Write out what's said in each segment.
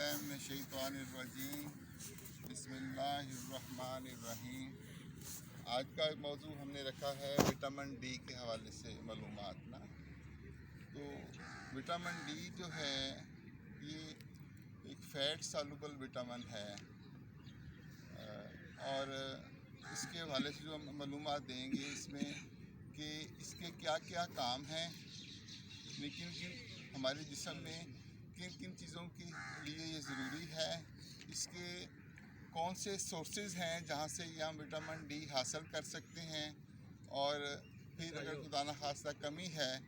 बिस्मिल्लाहिर्रहमानिर्रहीम। बिस्मिल्लाहिर्रहमानिर्रहीम। आज का मौजू हमने रखा है विटामिन डी के हवाले से मालूमात ना। तो विटामिन डी जो है ये एक फ़ैट सॉल्युबल विटामिन है और इसके हवाले से जो हम मालूमात देंगे इसमें कि इसके क्या क्या काम हैं, लेकिन हमारे जिस्म में किन किन चीज़ों के लिए ये ज़रूरी है, इसके कौन से सोर्सेज हैं जहाँ से ये हम विटामिन डी हासिल कर सकते हैं, और फिर अगर खुदा न खास्ता कमी है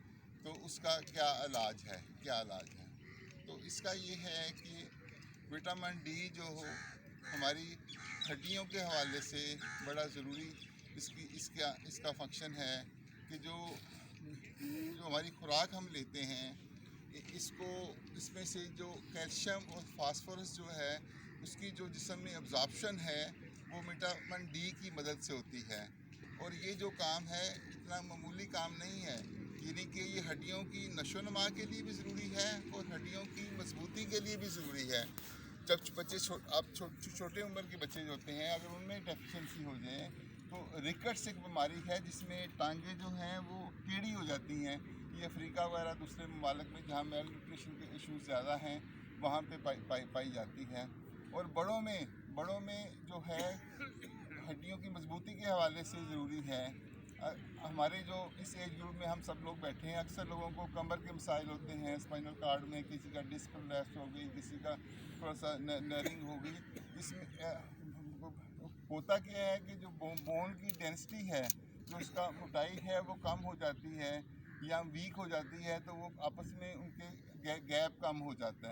तो उसका क्या इलाज है। तो इसका ये है कि विटामिन डी जो हो हमारी हड्डियों के हवाले से बड़ा ज़रूरी इसका फंक्शन है कि जो हमारी खुराक हम लेते हैं इसमें से जो कैल्शियम और फास्फोरस जो है उसकी जो जिस्म में अब्जॉर्प्शन है वो विटामिन डी की मदद से होती है। और ये जो काम है इतना मामूली काम नहीं है, यानी कि ये हड्डियों की नशोनुमा के लिए भी ज़रूरी है और हड्डियों की मजबूती के लिए भी ज़रूरी है। जब बच्चे छोटे उम्र के बच्चे जो होते हैं, अगर उनमें डेफिशिएंसी हो जाए तो रिकेट्स एक बीमारी है जिसमें टांगें जो हैं वो टेढ़ी हो जाती हैं। ये अफ्रीका वगैरह दूसरे ममालिक में जहाँ मेल न्यूट्रिशन के इश्यूज ज़्यादा हैं वहाँ पे पाई जाती है। और बड़ों में जो है हड्डियों की मजबूती के हवाले से ज़रूरी है। हमारे जो इस एज ग्रुप में हम सब लोग बैठे हैं, अक्सर लोगों को कमर के मसाइल होते हैं, स्पाइनल कार्ड में किसी का डिस्क प्रोलैप्स हो गई, किसी का थोड़ा सा नरिंग हो गई। इसमें होता क्या है कि जो बोन की डेंसिटी है, जो उसका मोटाई है वो कम हो जाती है या वीक हो जाती है, तो वो आपस में उनके गैप कम हो जाता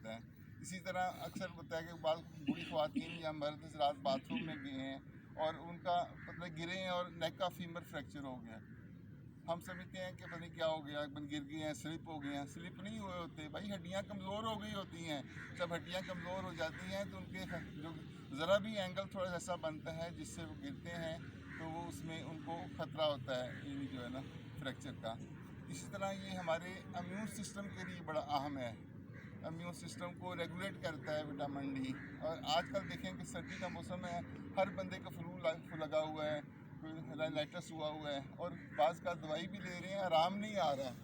है। इसी तरह अक्सर होता है कि बाद बूढ़ी ख्वातीन या मर्द रात बाथरूम में गए हैं और उनका मतलब गिरे हैं और नेक का फीमर फ्रैक्चर हो गया। हम समझते हैं कि पता नहीं क्या हो गया, गिर गए हैं, स्लिप हो गए हैं। स्लिप नहीं हुए होते भाई, हड्डियां कमज़ोर हो गई होती हैं। जब हड्डियां कमज़ोर हो जाती हैं तो उनके जो ज़रा भी एंगल थोड़ा ऐसा बनता है जिससे वो गिरते हैं, तो वो उसमें उनको ख़तरा होता है ये जो है ना फ्रैक्चर का। इसी तरह ये हमारे इम्यून सिस्टम के लिए बड़ा अहम है। इम्यून सिस्टम को रेगुलेट करता है विटामिन डी। और आजकल देखें कि सर्दी का मौसम है, हर बंदे का फ्लू लगा हुआ है, राइनाइटिस हुआ है और बाज़ का दवाई भी ले रहे हैं, आराम नहीं आ रहा।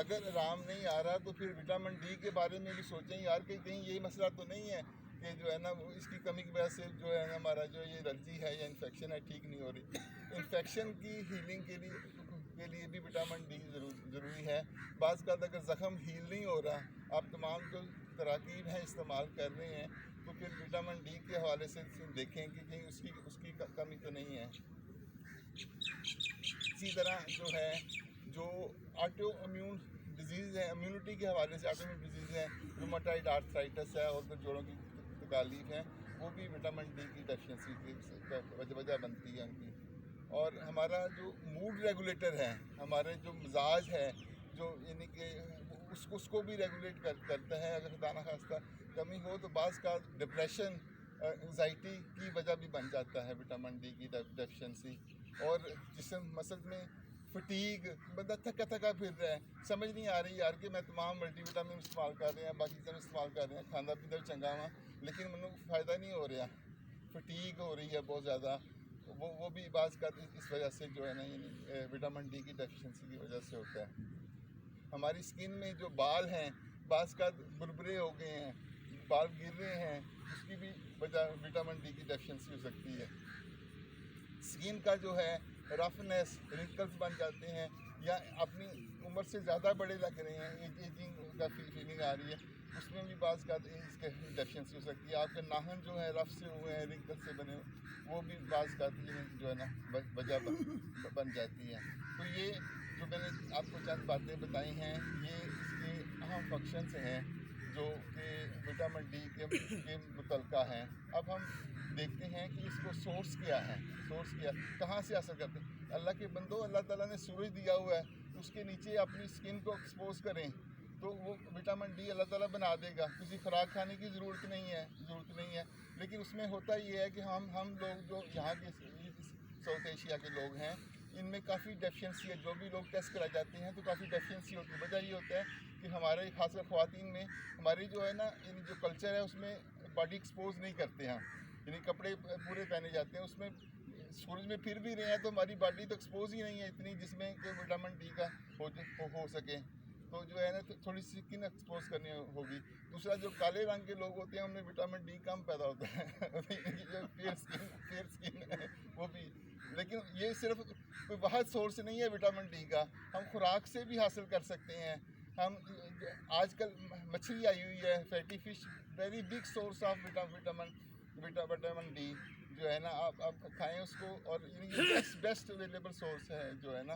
अगर आराम नहीं आ रहा तो फिर विटामिन डी के बारे में भी सोचें यार कि कहीं यही मसला तो नहीं है कि जो है ना वो इसकी कमी की वजह से जो है ना हमारा जो ये एलर्जी है या इन्फेक्शन है ठीक नहीं हो रही। इन्फेक्शन की हीलिंग के लिए भी विटामिन डी ज़रूरी है। बाज़ का अगर ज़ख़म हील नहीं हो रहा, आप तमाम जो तराकीब हैं इस्तेमाल कर रहे हैं, तो फिर विटामिन डी के हवाले से देखें कि कहीं उसकी कमी तो नहीं है। इसी तरह जो ऑटो इम्यून डिजीज़ है, इम्यूनिटी के हवाले से ऑटो इम्यून डिजीज़ है, रूमेटॉइड आर्थराइटिस है और फिर जोड़ों की तकालीफ है, वो भी विटामिन डी की डेफिशिएंसी की वजह बनती है उनकी। और हमारा जो मूड रेगुलेटर है, हमारे जो मिजाज है, जो यानी कि उसको भी रेगुलेट करता है। अगर खुदा न खास्ता कमी हो तो बाज़ का डिप्रेशन, एंजाइटी की वजह भी बन जाता है विटामिन डी की डेफिशिएंसी। और जिसम मसल में फटीग, बंदा थका फिर रहा है, समझ नहीं आ रही यार कि मैं तमाम मल्टीविटामिन इस्तेमाल कर रहे हैं, बाकी चीज़ें इस्तेमाल कर रहे हैं, खाना पीना चंगा हुआ, लेकिन मैंने फ़ायदा नहीं हो रहा, फटीग हो रही है बहुत ज़्यादा। वो भी बाज़ का इस वजह से जो है ना विटामिन डी की डेफिशिएंसी की वजह से होता है। हमारी स्किन में जो बाल हैं बाज़ का बुरबुरे हो गए हैं, बाल गिर रहे हैं, उसकी भी वजह विटामिन डी की डेफिशिएंसी हो सकती है। स्किन का जो है रफनेस, रिंकल्स बन जाते हैं या अपनी उम्र से ज़्यादा बड़े लग रहे हैं, एजिंग का फीलिंग आ रही है, उसमें भी बाज़ का इसके डेफिशिएंसी हो सकती है। आपके नाखून जो है रफ से हुए हैं, रिंकल से बने, वो भी बाज़ का जो है ना वजह बन जाती है। तो ये जो मैंने आपको चंद बातें बताई हैं, ये इसके अहम फंक्शंस हैं जो कि विटामिन डी के मुतल्लिक़ा हैं। अब हम देखते हैं कि इसको सोर्स क्या है, कहाँ से असर करते हैं। अल्लाह के बंदो, अल्लाह ताला ने सूरज दिया हुआ है, उसके नीचे अपनी स्किन को एक्सपोज करें तो वो विटामिन डी अल्लाह ताला बना देगा। किसी खुराक खाने की ज़रूरत नहीं है। लेकिन उसमें होता ये है कि हम लोग जो यहाँ के साउथ एशिया के लोग हैं, इनमें काफ़ी डेफिशिएंसी है। जो भी लोग टेस्ट कराए जाते हैं तो काफ़ी डेफिशिएंसी होती है। वजह ये होता है कि कि हमारे खासकर ख़वातीन में हमारी जो है ना यानी जो कल्चर है उसमें बॉडी एक्सपोज नहीं करते हैं, यानी कपड़े पूरे पहने जाते हैं, उसमें सूरज में फिर भी रहे हैं तो हमारी बॉडी तो एक्सपोज ही नहीं है इतनी जिसमें कि विटामिन डी का हो सके। तो जो है ना तो थोड़ी सी स्किन एक्सपोज करनी होगी। दूसरा जो काले रंग के लोग होते हैं उनमें विटामिन डी कम पैदा होता है जो फेयर स्किन है वो भी। लेकिन ये सिर्फ कोई वाहद सोर्स नहीं है विटामिन डी का, हम खुराक से भी हासिल कर सकते हैं। हम आजकल मछली आई हुई है, fatty fish, very big source of vitamin D जो है ना, आप खाएं उसको। और ये बेस्ट अवेलेबल सोर्स है जो है ना।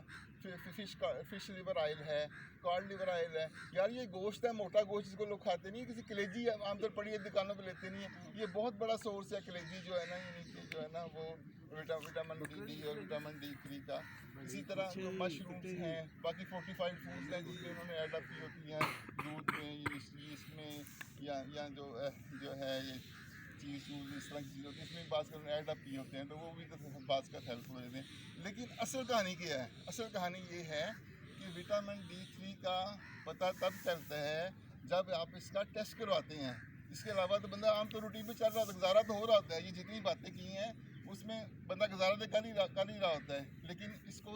फिश लिवर ऑयल है, कॉड लिवर ऑयल है। यार ये गोश्त है, मोटा गोश्त जिसको लोग खाते नहीं है, किसी कलेजी आमतौर पड़ी है दुकानों पे लेते नहीं है, ये बहुत बड़ा सोर्स है कलेजी जो है ना, यानी जो है ना वो विटामिन डी और विटामिन D3 का। इसी तरह जो मशरूम्स हैं, बाकी फोर्टिफाइड फूड्स हैं जिसमें उन्होंने ऐड अप की होती हैं दूध में, इसमें या जो है ये चीज़ इस तरह की चीज़ होती है, इसमें बास कर ऐड अप किए होते हैं, तो वो भी तो बास का हेल्प हो जाते हैं। लेकिन असल कहानी क्या है? असल कहानी ये है कि विटामिन D3 का पता तब चलता है जब आप इसका टेस्ट करवाते हैं। इसके अलावा तो बंदा आम तो रूटीन पे चल रहा होता है, गुजारा तो हो रहा होता है, ये जितनी बातें की हैं उसमें बंदा गुजारा तो कर ही रहा होता है। लेकिन इसको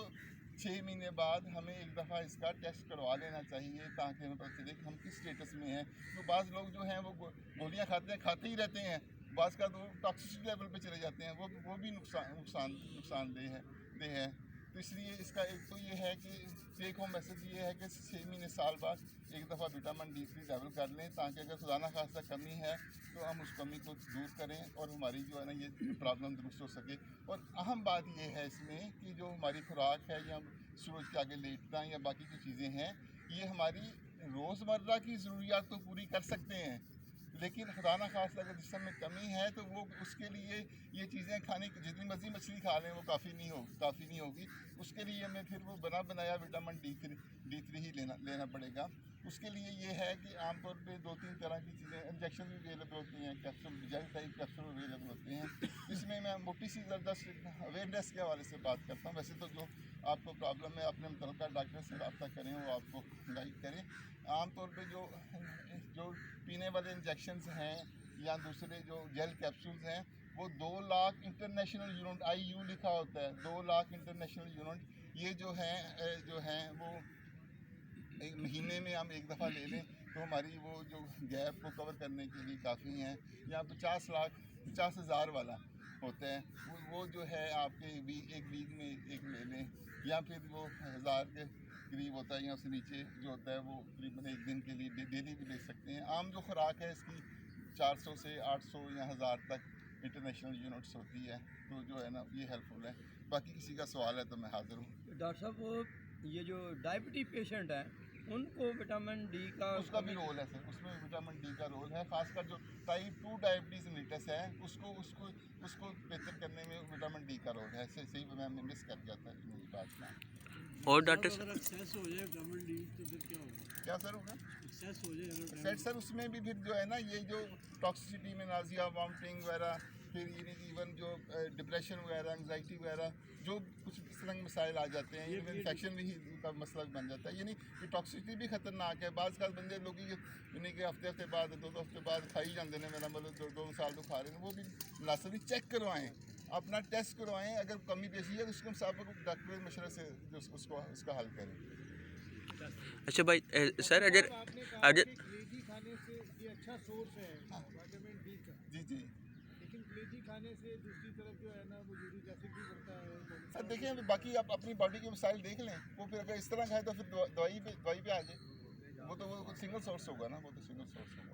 6 महीने बाद हमें एक दफ़ा इसका टेस्ट करवा लेना चाहिए ताकि हमें पता चले कि हम किस स्टेटस में हैं। तो बाज़ लोग जो हैं वो गोलियां खाते ही रहते हैं, बाज़ का तो टॉक्सिसिटी लेवल पे चले जाते हैं, वो भी नुकसानदेह है। तो इसलिए इसका एक तो ये है कि टेक होम मैसेज ये है कि 6 महीने साल बाद एक दफ़ा विटामिन D3 लेवल कर लें, ताकि अगर खुदा न खास्ता कमी है तो हम उस कमी को दूर करें और हमारी जो है ना ये प्रॉब्लम दुरुस्त हो सके। और अहम बात ये है इसमें कि जो हमारी खुराक है या सूरज के आगे लेटना या बाकी जो चीज़ें हैं, ये हमारी रोज़मर्रा की ज़रूरियात तो पूरी कर सकते हैं, लेकिन खुदा न खास्ता अगर जिस्म में कमी है तो वो उसके लिए ये चीज़ें खाने की जितनी मर्जी मछली खा लें वो काफ़ी नहीं होगी। उसके लिए हमें फिर वो बनाया विटामिन D3 ही लेना पड़ेगा। उसके लिए ये है कि आमतौर पे 2-3 तरह की चीज़ें इंजेक्शन भी अवेलेबल होती हैं, capsule gel type capsule available होते हैं। इसमें मैं मोटी सी जस्ट अवेयरनेस के हवाले से बात करता हूँ। वैसे तो जो आपको प्रॉब्लम है अपने मुतल्लिका डॉक्टर से रब्ता करें, वो आपको गाइड करें। आमतौर पे जो पीने वाले इंजेक्शंस हैं या दूसरे जो जेल कैप्सूल्स हैं वो 2 लाख इंटरनेशनल यूनिट IU लिखा होता है, 2 लाख इंटरनेशनल यूनिट ये जो हैं वो एक महीने में हम एक दफ़ा ले लें तो हमारी वो जो गैप को कवर करने के लिए काफ़ी हैं। या 50,000 वाला होता है वो जो है आपके एक वीक में एक ले लें, या फिर वो 1000 के करीब होता है या उससे नीचे जो होता है वो करीबन एक दिन के लिए डेली भी ले सकते हैं। आम जो खुराक है इसकी 400 से 800 या 1000 तक इंटरनेशनल यूनिट्स होती है, तो जो है ना ये हेल्पफुल है। बाकी किसी का सवाल है तो मैं हाज़िर हूँ। डॉक्टर साहब ये जो डायबिटीज पेशेंट हैं उनको विटामिन डी का उसका भी रोल है सर, उसमें विटामिन D का रोल है। खासकर जो टाइप 2 डायबिटीज़ मेलिटस है उसको बेहतर करने में विटामिन D का रोल है। सही मैं मिस कर गया था मेरी बात में। और डॉक्टर अगर एक्सेस हो जाए विटामिन डी तो फिर क्या होगा? क्या सर होगा? एक्सेस हो जाए सर उसमें भी फिर जो है ना ये जो टॉक्सिसिटी में नाजिया, वॉमिटिंग वगैरह, फिर इवन जो डिप्रेशन वगैरह, एंग्जाइटी वगैरह, जो कुछ इस तरह के मसाइल आ जाते हैं, इवन इन्फेक्शन भी का मसला बन जाता है। यानी ये टॉक्सिसिटी भी खतरनाक है। बाज़ खास बंदे लोग यानी कि हफ्ते बाद 2 हफ्ते बाद खाई जाते हैं, मेरा मतलब 2 साल तो खा रहे हैं, वो भी मुनासिब चेक करवाएं, अपना टेस्ट करवाएं। अगर कमी पेशी है तो उसको साहब डॉक्टर के मशवरे से उसका हल करें। अच्छा भाई सर अगर कलेजी खाने से ये अच्छा सोर्स है विटामिन डी का। जी लेकिन कलेजी खाने से दूसरी तरफ जो है ना वो यूरिक एसिड भी बढ़ता है। सर देखें बाकी आप अपनी बॉडी के मसाइल देख लें, वो फिर अगर इस तरह खाए तो फिर दवाई पे आ जाए। वो तो सिंगल सोर्स होगा ना, वो तो सिंगल सोर्स होगा।